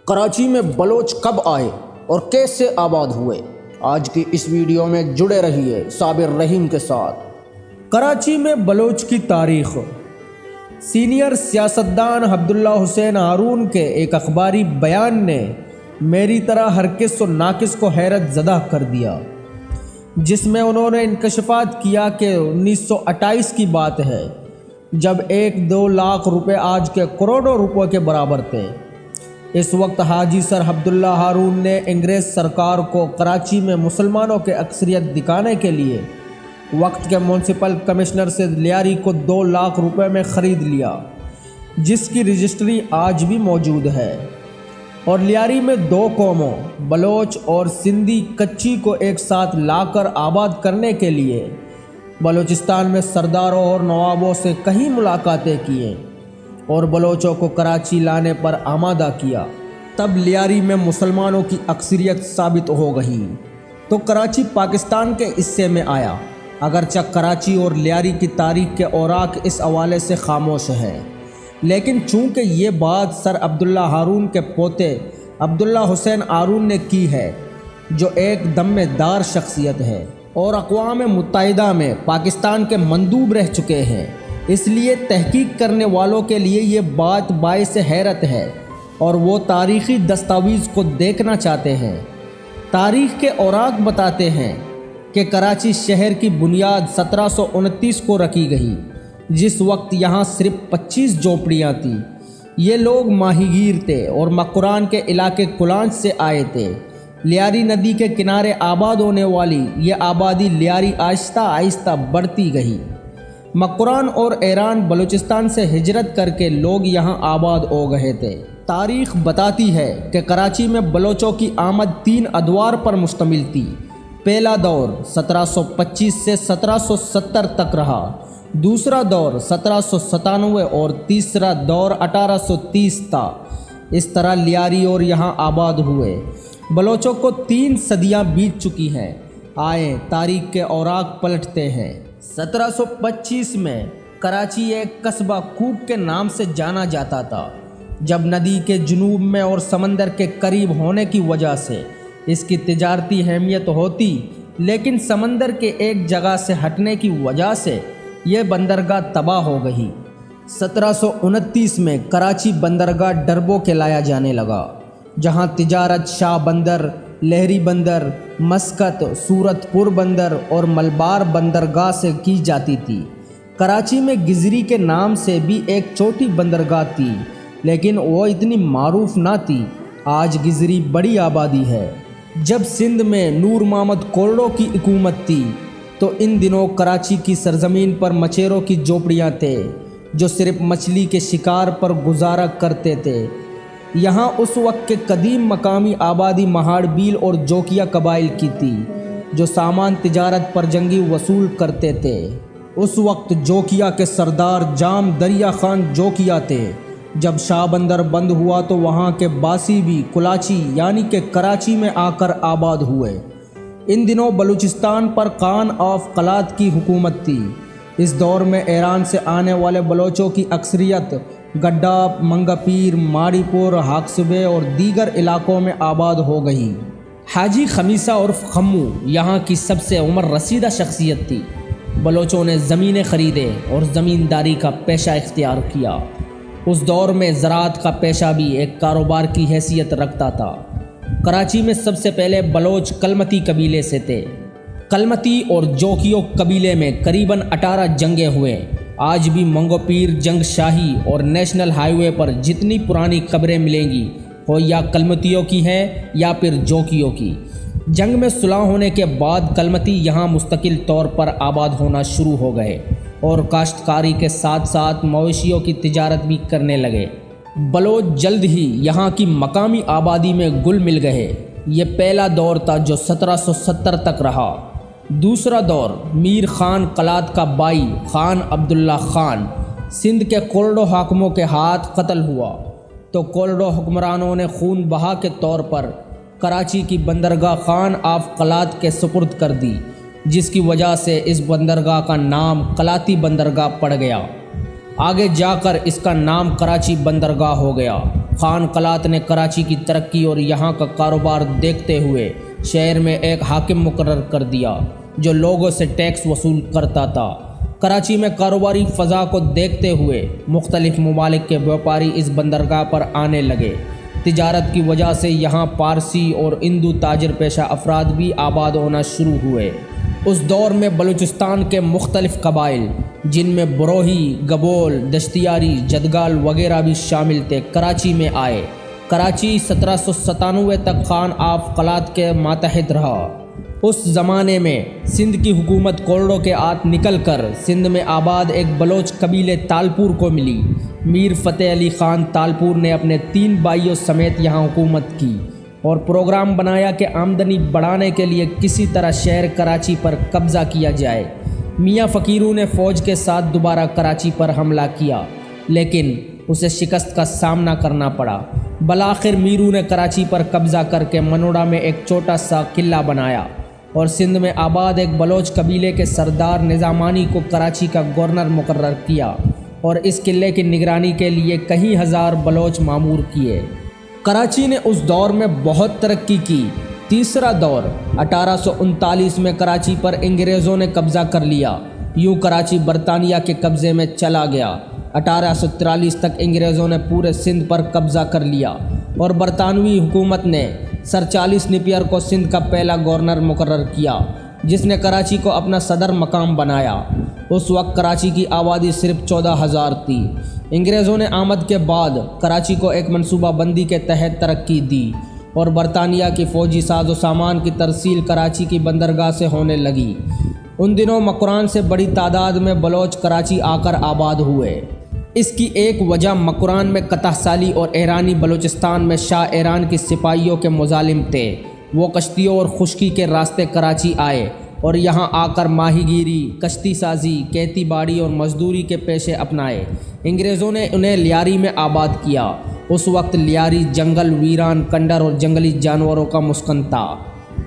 کراچی میں بلوچ کب آئے اور کیسے آباد ہوئے؟ آج کی اس ویڈیو میں جڑے رہیے صابر رحیم کے ساتھ۔ کراچی میں بلوچ کی تاریخ۔ سینئر سیاستدان عبداللہ حسین ہارون کے ایک اخباری بیان نے میری طرح ہر کس و ناقص کو حیرت زدہ کر دیا، جس میں انہوں نے انکشافات کیا کہ 1928 کی بات ہے، جب 1-2 لاکھ روپے آج کے کروڑوں روپے کے برابر تھے۔ اس وقت حاجی سر عبداللہ ہارون نے انگریز سرکار کو کراچی میں مسلمانوں کے اکثریت دکھانے کے لیے وقت کے میونسپل کمشنر سے لیاری کو 2 لاکھ روپے میں خرید لیا، جس کی رجسٹری آج بھی موجود ہے۔ اور لیاری میں 2 قوموں بلوچ اور سندھی کچی کو ایک ساتھ لا کر آباد کرنے کے لیے بلوچستان میں سرداروں اور نوابوں سے کئی ملاقاتیں کیے اور بلوچوں کو کراچی لانے پر آمادہ کیا۔ تب لیاری میں مسلمانوں کی اکثریت ثابت ہو گئی تو کراچی پاکستان کے حصے میں آیا، اگرچہ کراچی اور لیاری کی تاریخ کے اوراق اس حوالے سے خاموش ہے، لیکن چونکہ یہ بات سر عبداللہ ہارون کے پوتے عبداللہ حسین ہارون نے کی ہے، جو ایک دمِ دار شخصیت ہے اور اقوام متحدہ میں پاکستان کے مندوب رہ چکے ہیں، اس لیے تحقیق کرنے والوں کے لیے یہ بات باعث حیرت ہے اور وہ تاریخی دستاویز کو دیکھنا چاہتے ہیں۔ تاریخ کے اوراق بتاتے ہیں کہ کراچی شہر کی بنیاد 1729 کو رکھی گئی، جس وقت یہاں صرف 25 جھونپڑیاں تھیں۔ یہ لوگ ماہی گیر تھے اور مکران کے علاقے کلانچ سے آئے تھے۔ لیاری ندی کے کنارے آباد ہونے والی یہ آبادی لیاری آہستہ آہستہ بڑھتی گئی۔ مکران اور ایران بلوچستان سے ہجرت کر کے لوگ یہاں آباد ہو گئے تھے۔ تاریخ بتاتی ہے کہ کراچی میں بلوچوں کی آمد 3 ادوار پر مشتمل تھی۔ پہلا دور 1725 سے 1770 تک رہا، دوسرا دور 1797 اور تیسرا دور 1830 تھا۔ اس طرح لیاری اور یہاں آباد ہوئے۔ بلوچوں کو 3 صدیاں بیت چکی ہیں۔ آئیں تاریخ کے اوراق پلٹتے ہیں۔ 1725 میں کراچی ایک قصبہ کوک کے نام سے جانا جاتا تھا۔ جب ندی کے جنوب میں اور سمندر کے قریب ہونے کی وجہ سے اس کی تجارتی اہمیت ہوتی، لیکن سمندر کے ایک جگہ سے ہٹنے کی وجہ سے یہ بندرگاہ تباہ ہو گئی۔ 1729 میں کراچی بندرگاہ ڈربو کہلایا جانے لگا، جہاں تجارت شاہ بندر، لہری بندر، مسقط، صورت پور بندر اور ملبار بندرگاہ سے کی جاتی تھی۔ کراچی میں گزری کے نام سے بھی ایک چھوٹی بندرگاہ تھی، لیکن وہ اتنی معروف نہ تھی۔ آج گزری بڑی آبادی ہے۔ جب سندھ میں نور محمد کورڑوں کی حکومت تھی تو ان دنوں کراچی کی سرزمین پر مچیروں کی جھونپڑیاں تھے، جو صرف مچھلی کے شکار پر گزارا کرتے تھے۔ یہاں اس وقت کے قدیم مقامی آبادی مہاڑ بیل اور جوکیا قبائل کی تھی، جو سامان تجارت پر جنگی وصول کرتے تھے۔ اس وقت جوکیا کے سردار جام دریا خان جوکیا تھے۔ جب شاہ بندر بند ہوا تو وہاں کے باسی بھی کلاچی یعنی کہ کراچی میں آ کر آباد ہوئے۔ ان دنوں بلوچستان پر خان آف قلات کی حکومت تھی۔ اس دور میں ایران سے آنے والے بلوچوں کی اکثریت گڈھا، منگا پیر، ماڑی پور، ہاکسبے اور دیگر علاقوں میں آباد ہو گئی۔ حاجی خمیسہ عرف خمو یہاں کی سب سے عمر رسیدہ شخصیت تھی۔ بلوچوں نے زمینیں خریدے اور زمینداری کا پیشہ اختیار کیا۔ اس دور میں زراعت کا پیشہ بھی ایک کاروبار کی حیثیت رکھتا تھا۔ کراچی میں سب سے پہلے بلوچ کلمتی قبیلے سے تھے۔ کلمتی اور جوکیو قبیلے میں قریباً 18 جنگیں ہوئے۔ آج بھی منگو پیر جنگ شاہی اور نیشنل ہائی وے پر جتنی پرانی قبریں ملیں گی وہ یا کلمتیوں کی ہیں یا پھر جوکیوں کی۔ جنگ میں صلح ہونے کے بعد کلمتی یہاں مستقل طور پر آباد ہونا شروع ہو گئے اور کاشتکاری کے ساتھ ساتھ مویشیوں کی تجارت بھی کرنے لگے۔ بلوچ جلد ہی یہاں کی مقامی آبادی میں گل مل گئے۔ یہ پہلا دور تھا جو 1770 تک رہا۔ دوسرا دور میر خان قلات کا بھائی خان عبداللہ خان سندھ کے کورڑوں حاکموں کے ہاتھ قتل ہوا تو کورڑوں حکمرانوں نے خون بہا کے طور پر کراچی کی بندرگاہ خان آف قلات کے سپرد کر دی، جس کی وجہ سے اس بندرگاہ کا نام قلاتی بندرگاہ پڑ گیا۔ آگے جا کر اس کا نام کراچی بندرگاہ ہو گیا۔ خان قلات نے کراچی کی ترقی اور یہاں کا کاروبار دیکھتے ہوئے شہر میں ایک حاکم مقرر کر دیا جو لوگوں سے ٹیکس وصول کرتا تھا۔ کراچی میں کاروباری فضا کو دیکھتے ہوئے مختلف ممالک کے بیوپاری اس بندرگاہ پر آنے لگے۔ تجارت کی وجہ سے یہاں پارسی اور ہندو تاجر پیشہ افراد بھی آباد ہونا شروع ہوئے۔ اس دور میں بلوچستان کے مختلف قبائل جن میں بروہی، گبول، دشتیاری، جدگال وغیرہ بھی شامل تھے کراچی میں آئے۔ کراچی 1797 تک خان آف قلات کے ماتحت رہا۔ اس زمانے میں سندھ کی حکومت کوڑوں کے ہاتھ نکل کر سندھ میں آباد ایک بلوچ قبیلے تالپور کو ملی۔ میر فتح علی خان تالپور نے اپنے 3 بھائیوں سمیت یہاں حکومت کی اور پروگرام بنایا کہ آمدنی بڑھانے کے لیے کسی طرح شہر کراچی پر قبضہ کیا جائے۔ میاں فقیرو نے فوج کے ساتھ دوبارہ کراچی پر حملہ کیا لیکن اسے شکست کا سامنا کرنا پڑا۔ بالآخر میرو نے کراچی پر قبضہ کر کے منوڑا میں ایک چھوٹا سا قلعہ بنایا اور سندھ میں آباد ایک بلوچ قبیلے کے سردار نظامانی کو کراچی کا گورنر مقرر کیا اور اس قلعے کی نگرانی کے لیے کئی ہزار بلوچ مامور کیے۔ کراچی نے اس دور میں بہت ترقی کی۔ تیسرا دور 1839 میں کراچی پر انگریزوں نے قبضہ کر لیا۔ یوں کراچی برطانیہ کے قبضے میں چلا گیا۔ 1843 تک انگریزوں نے پورے سندھ پر قبضہ کر لیا اور برطانوی حکومت نے سر چارلس نیپیر کو سندھ کا پہلا گورنر مقرر کیا جس نے کراچی کو اپنا صدر مقام بنایا۔ اس وقت کراچی کی آبادی صرف 14,000 تھی۔ انگریزوں نے آمد کے بعد کراچی کو ایک منصوبہ بندی کے تحت ترقی دی اور برطانیہ کی فوجی ساز و سامان کی ترسیل کراچی کی بندرگاہ سے ہونے لگی۔ ان دنوں مکران سے بڑی تعداد میں بلوچ کراچی آ کر آباد ہوئے۔ اس کی ایک وجہ مکران میں قطع سالی اور ایرانی بلوچستان میں شاہ ایران کی سپاہیوں کے مظالم تھے۔ وہ کشتیوں اور خشکی کے راستے کراچی آئے اور یہاں آ کر ماہی گیری، کشتی سازی، کھیتی باڑی اور مزدوری کے پیشے اپنائے۔ انگریزوں نے انہیں لیاری میں آباد کیا۔ اس وقت لیاری جنگل، ویران کنڈر اور جنگلی جانوروں کا مسکن تھا۔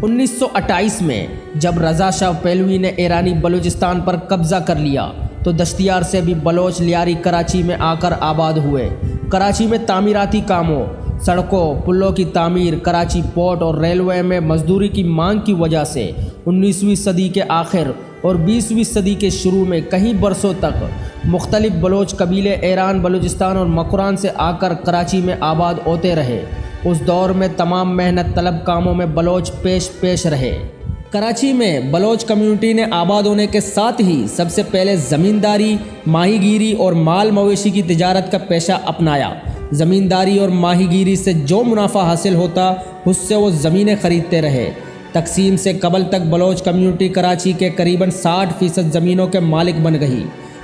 1928 میں جب رضا شاہ پہلوی نے ایرانی بلوچستان پر قبضہ کر لیا تو دشتیار سے بھی بلوچ لیاری کراچی میں آ کر آباد ہوئے۔ کراچی میں تعمیراتی کاموں، سڑکوں، پلوں کی تعمیر، کراچی پورٹ اور ریلوے میں مزدوری کی مانگ کی وجہ سے 19ویں صدی کے آخر اور 20ویں صدی کے شروع میں کئی برسوں تک مختلف بلوچ قبیلے ایران، بلوچستان اور مکران سے آ کر کراچی میں آباد ہوتے رہے۔ اس دور میں تمام محنت طلب کاموں میں بلوچ پیش رہے۔ کراچی میں بلوچ کمیونٹی نے آباد ہونے کے ساتھ ہی سب سے پہلے زمینداری، ماہی گیری اور مال مویشی کی تجارت کا پیشہ اپنایا۔ زمینداری اور ماہی گیری سے جو منافع حاصل ہوتا اس سے وہ زمینیں خریدتے رہے۔ تقسیم سے قبل تک بلوچ کمیونٹی کراچی کے قریباً 60% زمینوں کے مالک بن گئی۔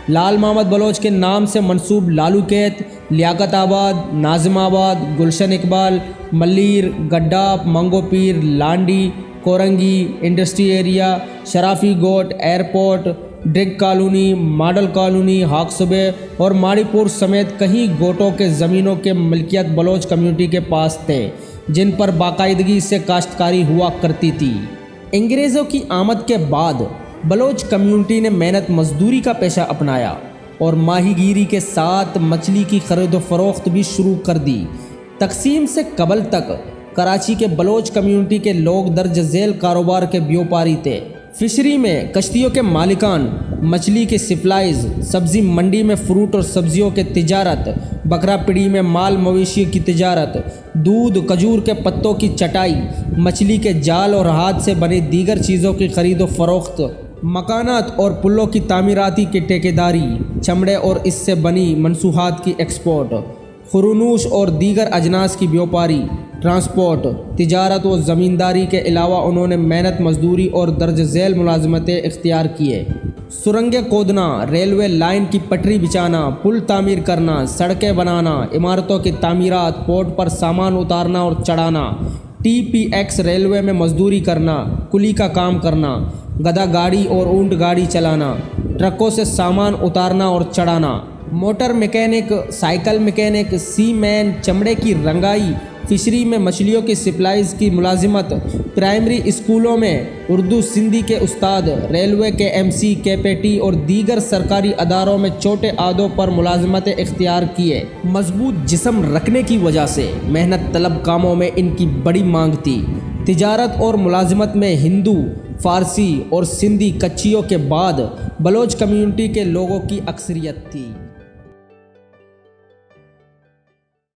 لال محمد بلوچ کے نام سے منسوب لالو کیت، لیاقت آباد، ناظم آباد، Gulshan Iqbal, Malir, Gadap, Mangho Pir, Landhi, Korangi, industry area, Sharafi Goth, airport, drug colony, model colony, Hawks Bay اور ماڑی پور سمیت کئی گوٹوں کے زمینوں کے ملکیت بلوچ کمیونٹی کے پاس تھے جن پر باقاعدگی سے کاشتکاری ہوا کرتی تھی۔ انگریزوں کی آمد کے بعد بلوچ کمیونٹی نے محنت مزدوری کا پیشہ اپنایا اور ماہی گیری کے ساتھ مچھلی کی خرید و فروخت بھی شروع کر دی۔ تقسیم سے قبل تک کراچی کے بلوچ کمیونٹی کے لوگ درج ذیل کاروبار کے بیوپاری تھے۔ فشری میں کشتیوں کے مالکان، مچھلی کی سپلائز، سبزی منڈی میں فروٹ اور سبزیوں کے تجارت، بکرا پڑی میں مال مویشی کی تجارت، دودھ، کھجور کے پتوں کی چٹائی، مچھلی کے جال اور ہاتھ سے بنی دیگر چیزوں کی خرید و فروخت، مکانات اور پلوں کی تعمیراتی کی ٹھیکیداری، چمڑے اور اس سے بنی منسوجات کی ایکسپورٹ، خرونوش اور دیگر اجناس کی بیوپاری، ٹرانسپورٹ، تجارت و زمینداری کے علاوہ انہوں نے محنت مزدوری اور درج ذیل ملازمتیں اختیار کیے۔ سرنگیں کھودنا، ریلوے لائن کی پٹری بچھانا، پل تعمیر کرنا، سڑکیں بنانا، عمارتوں کی تعمیرات، پورٹ پر سامان اتارنا اور چڑھانا، ٹی پی ایکس ریلوے میں مزدوری کرنا، کلی کا کام کرنا، گدھا گاڑی اور اونٹ گاڑی چلانا، ٹرکوں سے سامان اتارنا اور چڑھانا، موٹر میکینک، سائیکل میکینک، سی مین، چمڑے کی رنگائی فشری میں مچھلیوں کی سپلائز کی ملازمت، پرائمری اسکولوں میں اردو سندھی کے استاد، ریلوے کے MC، KPT اور دیگر سرکاری اداروں میں چھوٹے عہدوں پر ملازمتیں اختیار کیے۔ مضبوط جسم رکھنے کی وجہ سے محنت طلب کاموں میں ان کی بڑی مانگ تھی۔ تجارت اور ملازمت میں ہندو، فارسی اور سندھی کچھیوں کے بعد بلوچ کمیونٹی کے لوگوں کی اکثریت تھی۔